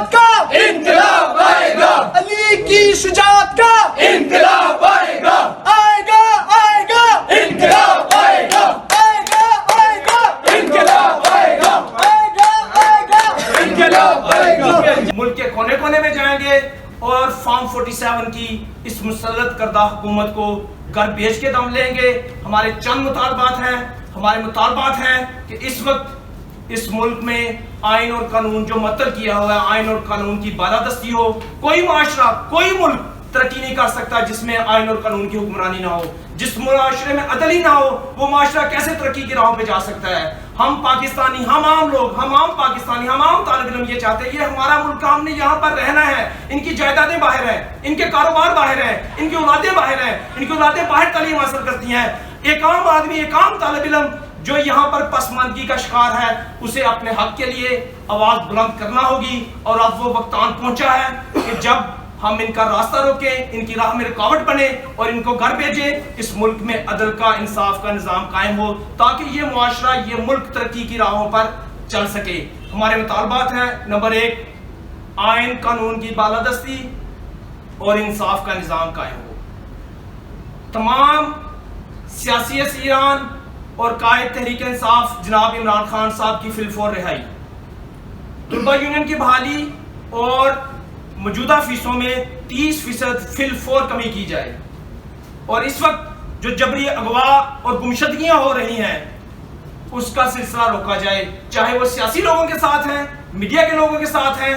شجاعت کا انقلاب آئے گا، علی کی شجاعت کا انقلاب آئے گا، آئے گا آئے گا انقلاب آئے گا، آئے گا آئے گا انقلاب آئے گا، آئے گا آئے گا انقلاب آئے گا۔ ملک کے کونے کونے میں جائیں گے اور فارم 47 کی اس مسلط کردہ حکومت کو گھر بیچ کے دم لیں گے۔ ہمارے چند مطالبات ہیں، ہمارے مطالبات ہیں کہ اس وقت اس ملک میں آئین اور قانون جو معطل کیا ہوا ہے، آئین اور قانون کی بالادستی ہو۔ کوئی معاشرہ، کوئی ملک ترقی نہیں کر سکتا جس میں آئین اور قانون کی حکمرانی نہ ہو۔ جس معاشرے میں عدل ہی نہ ہو، وہ معاشرہ کیسے ترقی کی راہوں پہ جا سکتا ہے؟ ہم پاکستانی، ہم عام لوگ، ہم عام پاکستانی، ہم عام طالب علم یہ چاہتے ہیں یہ ہمارا ملک، ہم نے یہاں پر رہنا ہے۔ ان کی جائیدادیں باہر ہیں، ان کے کاروبار باہر ہیں، ان کی اولادیں باہر ہیں، ان کی اولادیں باہر تعلیم حاصل کرتی ہیں۔ ایک عام آدمی، ایک عام طالب علم جو یہاں پر پسماندگی کا شکار ہے، اسے اپنے حق کے لیے آواز بلند کرنا ہوگی۔ اور اب وہ وقت آن پہنچا ہے کہ جب ہم ان کا راستہ روکیں، ان کی راہ میں رکاوٹ بنے اور ان کو گھر بھیجیں، اس ملک میں عدل کا، انصاف کا نظام قائم ہو تاکہ یہ معاشرہ، یہ ملک ترقی کی راہوں پر چل سکے۔ ہمارے مطالبات ہیں: نمبر 1، آئین قانون کی بالادستی اور انصاف کا نظام قائم ہو۔ تمام سیاسی اسیران اور قائد تحریک انصاف جناب عمران خان صاحب کی فی الفور رہائی، طلبہ یونین کی بحالی اور موجودہ فیسوں میں 30% فی الفور کمی کی جائے، اور اس وقت جو جبری اغوا اور گمشدگیاں ہو رہی ہیں اس کا سلسلہ روکا جائے، چاہے وہ سیاسی لوگوں کے ساتھ ہیں، میڈیا کے لوگوں کے ساتھ ہیں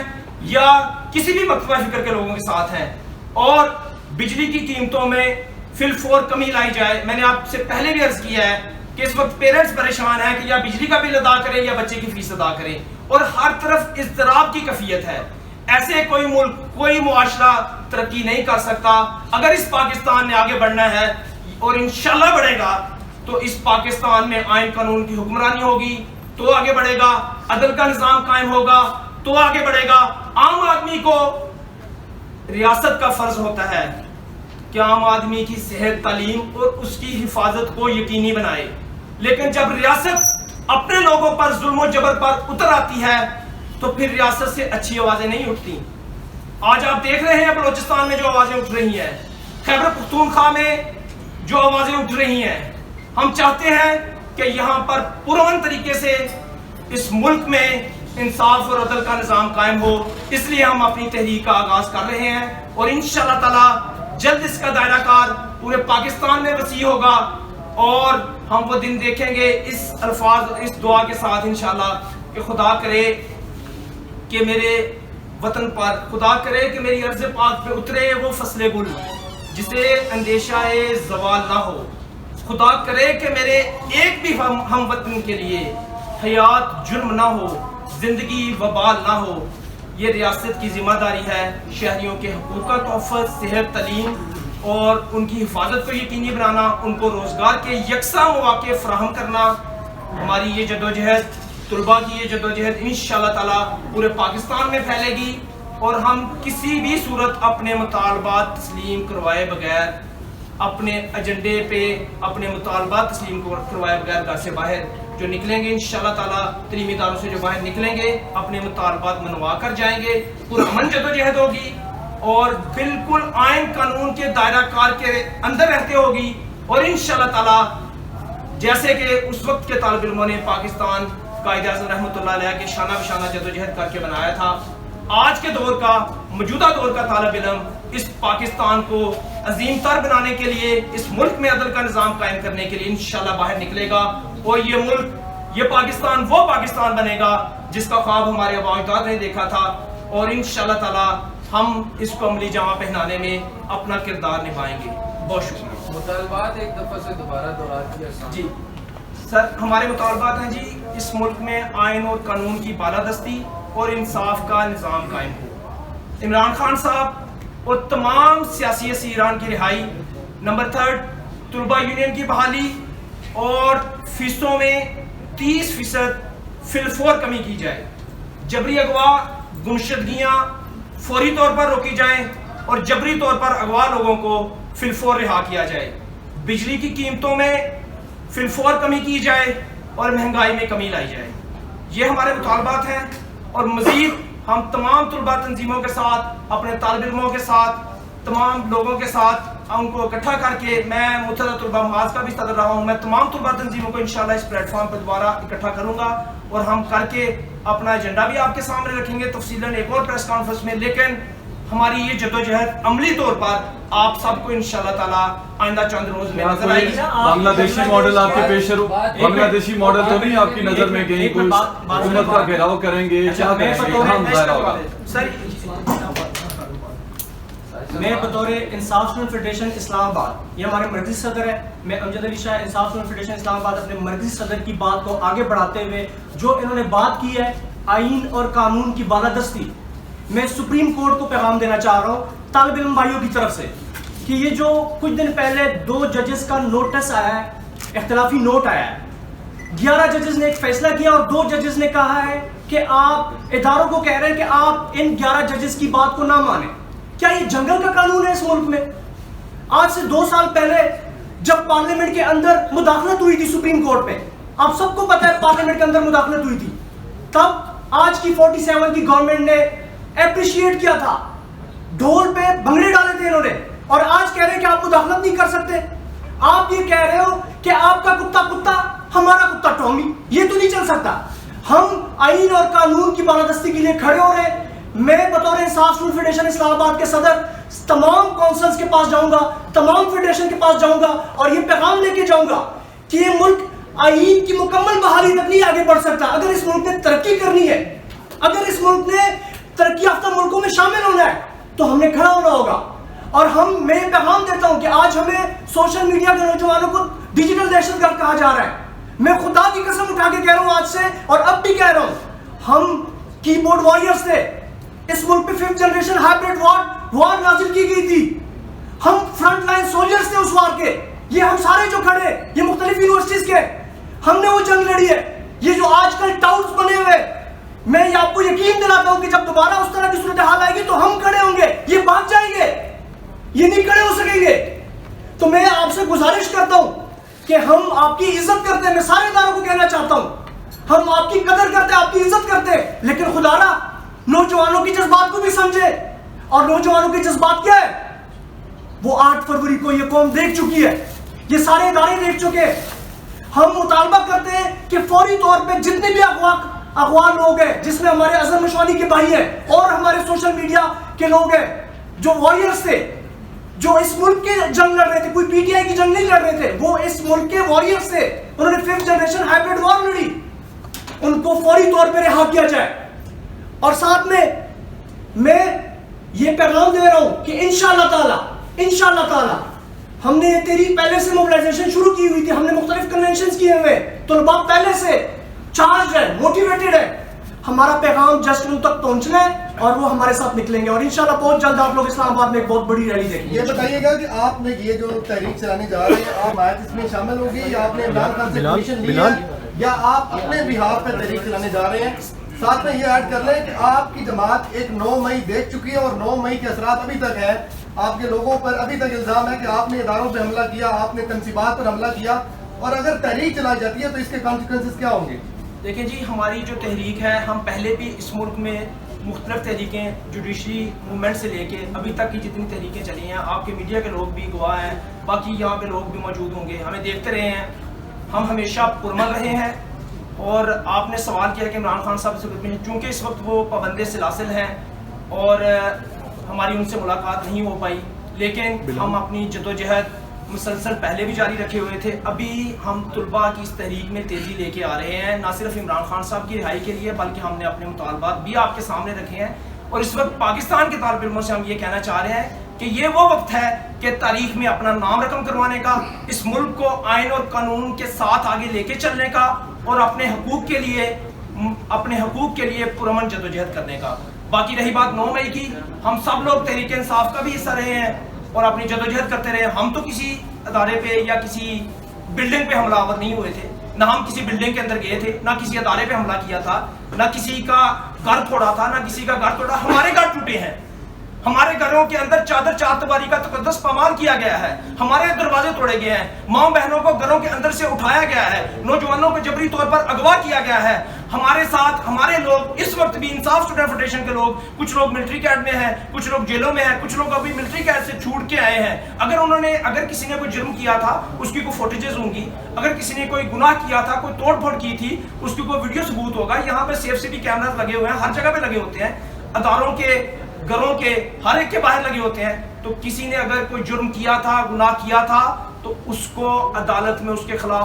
یا کسی بھی مکتبہ فکر کے لوگوں کے ساتھ ہیں۔ اور بجلی کی قیمتوں میں فی الفور کمی لائی جائے۔ میں نے آپ سے پہلے بھی عرض کیا ہے کہ اس وقت پیرنٹس پریشان ہیں کہ یا بجلی کا بل ادا کریں یا بچے کی فیس ادا کریں، اور ہر طرف اضطراب کی کیفیت ہے۔ ایسے کوئی ملک، کوئی معاشرہ ترقی نہیں کر سکتا۔ اگر اس پاکستان نے آگے بڑھنا ہے اور انشاءاللہ بڑھے گا تو اس پاکستان میں آئین قانون کی حکمرانی ہوگی تو آگے بڑھے گا، عدل کا نظام قائم ہوگا تو آگے بڑھے گا۔ عام آدمی کو ریاست کا فرض ہوتا ہے کہ عام آدمی کی صحت، تعلیم اور اس کی حفاظت کو یقینی بنائے، لیکن جب ریاست اپنے لوگوں پر ظلم و جبر پر اتر آتی ہے تو پھر ریاست سے اچھی آوازیں نہیں اٹھتی۔ آج آپ دیکھ رہے ہیں بلوچستان میں جو آوازیں اٹھ رہی ہیں، خیبر پختونخوا میں جو آوازیں اٹھ رہی ہیں، ہم چاہتے ہیں کہ یہاں پر پرامن طریقے سے اس ملک میں انصاف اور عدل کا نظام قائم ہو، اس لیے ہم اپنی تحریک کا آغاز کر رہے ہیں، اور انشاءاللہ تعالی جلد اس کا دائرہ کار پورے پاکستان میں وسیع ہوگا، اور ہم وہ دن دیکھیں گے اس الفاظ، اس دعا کے ساتھ انشاءاللہ کہ خدا کرے کہ میرے وطن پر، خدا کرے کہ میری ارض پاک پہ اترے وہ فصل گل جسے اندیشہ زوال نہ ہو، خدا کرے کہ میرے ایک بھی ہم وطن کے لیے حیات جرم نہ ہو، زندگی وبال نہ ہو۔ یہ ریاست کی ذمہ داری ہے شہریوں کے حقوق کا تحفظ، صحت، تعلیم اور ان کی حفاظت کو یقینی بنانا، ان کو روزگار کے یکساں مواقع فراہم کرنا۔ ہماری یہ جدوجہد، طلباء کی یہ جدوجہد انشاءاللہ تعالی پورے پاکستان میں پھیلے گی، اور ہم کسی بھی صورت اپنے مطالبات تسلیم کروائے بغیر، اپنے ایجنڈے پہ اپنے مطالبات تسلیم کروائے بغیر گھر سے باہر جو نکلیں گے انشاءاللہ تعالی، تعلیمی اداروں سے جو باہر نکلیں گے اپنے مطالبات منوا کر جائیں گے۔ پرامن جدوجہد ہوگی اور بالکل آئین قانون کے دائرہ کار کے اندر رہتے ہوگی، اور انشاءاللہ تعالی جیسے کہ اس وقت کے طالب علموں نے پاکستان قائد اعظم رحمۃ اللہ علیہ کے شانہ بشانہ جدوجہد کر کے بنایا تھا، آج کے دور کا، موجودہ دور کا طالب علم اس پاکستان کو عظیم تر بنانے کے لیے، اس ملک میں عدل کا نظام قائم کرنے کے لیے انشاءاللہ باہر نکلے گا، اور یہ ملک، یہ پاکستان وہ پاکستان بنے گا جس کا خواب ہمارے آباء و اجداد نے دیکھا تھا، اور انشاءاللہ تعالی ہم اس کو عملی جامہ پہنانے میں اپنا کردار نبھائیں گے۔ بہت شکریہ۔ مطالبات ایک دفعہ سے دوبارہ دہرا دیا جی سر، ہمارے مطالبات ہیں جی، اس ملک میں آئین اور قانون کی بالادستی اور انصاف کا نظام قائم ہو، عمران خان صاحب اور تمام سیاسی اسیران کی رہائی، نمبر 3 طلبہ یونین کی بحالی اور فیسوں میں 30% فی الفور کمی کی جائے، جبری اغوا، گمشدگیاں فوری طور پر روکی جائیں اور جبری طور پر اغوا لوگوں کو فی الفور رہا کیا جائے، بجلی کی قیمتوں میں فی الفور کمی کی جائے اور مہنگائی میں کمی لائی جائے۔ یہ ہمارے مطالبات ہیں، اور مزید ہم تمام طلباء تنظیموں کے ساتھ، اپنے طالب علموں کے ساتھ، تمام لوگوں کے ساتھ ان کو اکٹھا کر کے، میں متحدہ طلباء محاذ کا بھی صدر رہا ہوں، میں تمام طلباء تنظیموں کو انشاءاللہ اس پلیٹ فارم پر دوبارہ اکٹھا کروں گا اور ہم کر کے اپنا ایجنڈا بھی آپ کے سامنے رکھیں گے تفصیلاً ایک اور پریس کانفرنس میں. لیکن ہماری یہ جدوجہد عملی طور پر آپ سب کو انشاءاللہ تعالیٰ آئندہ چند روز میں نظر آئے گی. بنگلہ دیشی ماڈل آپ کے پیش رو، بنگلہ دیشی ماڈل تو نہیں آپ کی نظر میں کہیں کوئی حکومت کا گھیراؤ کریں گے؟ کیا کریں گے؟ کہاں ظاہر ہوگا؟ میں بطور انصاف اسٹوڈنٹ فیڈریشن اسلام آباد، یہ ہمارے مرکزی صدر ہے، میں امجد علی شاہ انصاف اسٹوڈنٹ فیڈریشن اسلام آباد اپنے مرکزی صدر کی بات کو آگے بڑھاتے ہوئے جو انہوں نے بات کی ہے آئین اور قانون کی بالادستی، میں سپریم کورٹ کو پیغام دینا چاہ رہا ہوں طالب علم بھائیوں کی طرف سے کہ یہ جو کچھ دن پہلے 2 ججز کا نوٹس آیا ہے، اختلافی نوٹ آیا ہے، 11 ججز نے ایک فیصلہ کیا اور 2 ججز نے کہا ہے کہ آپ اداروں کو کہہ رہے ہیں کہ آپ ان 11 ججز کی بات کو نہ مانیں. کیا یہ جنگل کا قانون ہے اس ملک میں؟ آج سے 2 سال پہلے جب پارلیمنٹ کے اندر مداخلت ہوئی تھی سپریم کورٹ پہ، آپ سب کو پتہ ہے پارلیمنٹ کے اندر مداخلت ہوئی تھی، تب آج کی 47 کی گورنمنٹ نے اپریشیٹ کیا تھا، ڈھول پہ بھنگڑے ڈالے تھے انہوں نے، اور آج کہہ رہے ہیں کہ آپ مداخلت نہیں کر سکتے. آپ یہ کہہ رہے ہو کہ آپ کا کتا کتا، ہمارا کتا ٹامی، یہ تو نہیں چل سکتا. ہم آئین اور قانون کی بالادستی کے لیے کھڑے ہو رہے ہیں. میں بطور انصاف اسٹوڈنٹ فیڈریشن اسلام آباد کے صدر تمام کونسلز کے پاس جاؤں گا، تمام فیڈریشن کے پاس جاؤں گا اور یہ پیغام لے کے جاؤں گا کہ یہ ملک آئین کی مکمل بحالی تک نہیں آگے بڑھ سکتا. اگر اس ملک نے ترقی کرنی ہے، اگر اس ملک نے ترقی یافتہ ملکوں میں شامل ہونا ہے تو ہم نے کھڑا ہونا ہوگا. اور میں پیغام دیتا ہوں کہ آج ہمیں سوشل میڈیا کے نوجوانوں کو ڈیجیٹل دہشت گرد کہا جا رہا ہے. میں خدا کی قسم اٹھا کے کہہ رہا ہوں آج سے، اور اب بھی کہہ رہا ہوں، ہم کی بورڈ وارئرز تھے. اس ملک پہ 5th جنریشن ہائبرڈ وار نازل کی گئی تھی. ہم فرنٹ لائن سولجرز تھے اس وار کے. یہ ہم سارے جو کھڑے، یہ مختلف یونیورسٹیز کے، ہم نے وہ جنگ لڑی ہے. یہ جو آج کل ٹاؤٹس بنے ہوئے، میں یہ آپ کو یقین دلاتا ہوں کہ جب دوبارہ اس طرح کی صورتحال آئے گی تو ہم کھڑے ہوں گے. یہ بھاگ جائیں گے، یہ نہیں کھڑے ہو سکیں گے. تو میں آپ سے گزارش کرتا ہوں کہ ہم آپ کی عزت کرتے ہیں. میں سارے اداروں کو کہنا چاہتا ہوں ہم آپ کی قدر کرتے ہیں، آپ کی عزت کرتے ہیں، لیکن خدا را نوجوانوں کی جذبات کو بھی سمجھے. اور نوجوانوں کے جذبات کیا ہے؟ وہ 8 فروری کو یہ قوم دیکھ چکی ہے، یہ سارے ادارے دیکھ چکے. ہم مطالبہ کرتے ہیں کہ فوری طور پہ جتنے بھی اغوا لوگ ہیں، جس میں ہمارے اظہر مشوانی کے بھائی ہیں اور ہمارے سوشل میڈیا کے لوگ ہیں جو وارئرز تھے، جو اس ملک کے جنگ لڑ رہے تھے، کوئی پی ٹی آئی کی جنگ نہیں لڑ رہے تھے، وہ اس ملک کے وارئرز تھے، انہوں نے 5th جنریشن ہائبرڈ وار لڑی، ان کو فوری طور پہ رہا کیا جائے. اور ساتھ میں یہ پیغام دے رہا ہوں کہ انشاءاللہ تعالی ہم نے یہ تحریک پہلے سے موبلائزیشن شروع کی ہوئی تھی. ہم نے مختلف کنونشنز کیے ہوئے، طلباء پہلے سے چارج ہے، موٹیویٹڈ ہے. ہمارا پیغام جسٹ ان تک پہنچنا ہے اور وہ ہمارے ساتھ نکلیں گے، اور انشاءاللہ بہت جلد آپ لوگ اسلام آباد میں ایک بہت بڑی ریلی دیکھیں گے. یہ بتائیے گا کہ آپ نے یہ جو تحریک چلانے جا رہے ہیں، آپ آیت اس میں شامل ہوگی یا آپ نے عمران خان سے پرمیشن لی ہے یا آپ اپنے بہاف پہ تحریک چلانے جا رہے ہیں؟ ساتھ میں یہ ایڈ کر لیں کہ آپ کی جماعت ایک 9 مئی دیکھ چکی ہے اور 9 مئی کے اثرات ابھی تک ہیں. آپ کے لوگوں پر ابھی تک الزام ہے کہ آپ نے اداروں پہ حملہ کیا، آپ نے تنصیبات پر حملہ کیا، اور اگر تحریک چلائی جاتی ہے تو اس کے کانسیکوینسز کیا ہوں گے؟ دیکھیں جی، ہماری جو تحریک ہے، ہم پہلے بھی اس ملک میں مختلف تحریکیں جوڈیشری موومنٹ سے لے کے ابھی تک کی جتنی تحریکیں چلی ہیں، آپ کے میڈیا کے لوگ بھی گواہ ہیں، باقی یہاں پہ لوگ بھی موجود ہوں گے، ہمیں دیکھتے رہے ہیں. ہم ہمیشہ پرمن رہے ہیں. اور آپ نے سوال کیا کہ عمران خان صاحب سے چونکہ اس وقت وہ پابند سلاسل ہیں اور ہماری ان سے ملاقات نہیں ہو پائی، لیکن ہم اپنی جدوجہد مسلسل پہلے بھی جاری رکھے ہوئے تھے. ابھی ہم طلباء کی اس تحریک میں تیزی لے کے آ رہے ہیں، نہ صرف عمران خان صاحب کی رہائی کے لیے بلکہ ہم نے اپنے مطالبات بھی آپ کے سامنے رکھے ہیں. اور اس وقت پاکستان کے طالب علموں سے ہم یہ کہنا چاہ رہے ہیں کہ یہ وہ وقت ہے کہ تاریخ میں اپنا نام رقم کروانے کا، اس ملک کو آئین اور قانون کے ساتھ آگے لے کے چلنے کا اور اپنے حقوق کے لیے پرامن جدوجہد کرنے کا. باقی رہی بات 9 مئی کی، ہم سب لوگ تحریک انصاف کا بھی حصہ رہے ہیں اور اپنی جدوجہد کرتے رہے. ہم تو کسی ادارے پہ یا کسی بلڈنگ پہ حملہ آور نہیں ہوئے تھے، نہ ہم کسی بلڈنگ کے اندر گئے تھے، نہ کسی ادارے پہ حملہ کیا تھا، نہ کسی کا گھر توڑا تھا، نہ کسی کا گھر توڑا. ہمارے گھر ٹوٹے ہیں، ہمارے گھروں کے اندر چادر چار دیواری کا تقدس پامال کیا گیا ہے، ہمارے دروازے توڑے گئے ہیں، ماں بہنوں کو گھروں کے اندر سے اٹھایا گیا ہے، نوجوانوں کو جبری طور پر اغوا کیا گیا ہے. ہمارے ساتھ ہمارے لوگ اس وقت بھی انصاف اسٹوڈنٹ فیڈریشن کے لوگ، کچھ لوگ ملٹری کیڈ میں ہیں، کچھ لوگ جیلوں میں ہیں، کچھ لوگ ابھی ملٹری کیڈ سے چھوٹ کے آئے ہیں. اگر کسی نے کوئی جرم کیا تھا اس کی کوئی فوٹیجز ہوں گی، اگر کسی نے کوئی گناہ کیا تھا، کوئی توڑ پھوڑ کی تھی، اس کی کوئی ویڈیو ثبوت ہوگا. یہاں پہ سیف سٹی کیمراز لگے ہوئے ہیں، ہر جگہ پہ لگے ہوتے ہیں، اداروں کے، گھروں کے، ہر ایک کے باہر لگے ہوتے ہیں. تو کسی نے اگر کوئی جرم کیا تھا، گناہ کیا تھا، تو اس کو عدالت میں اس کے خلاف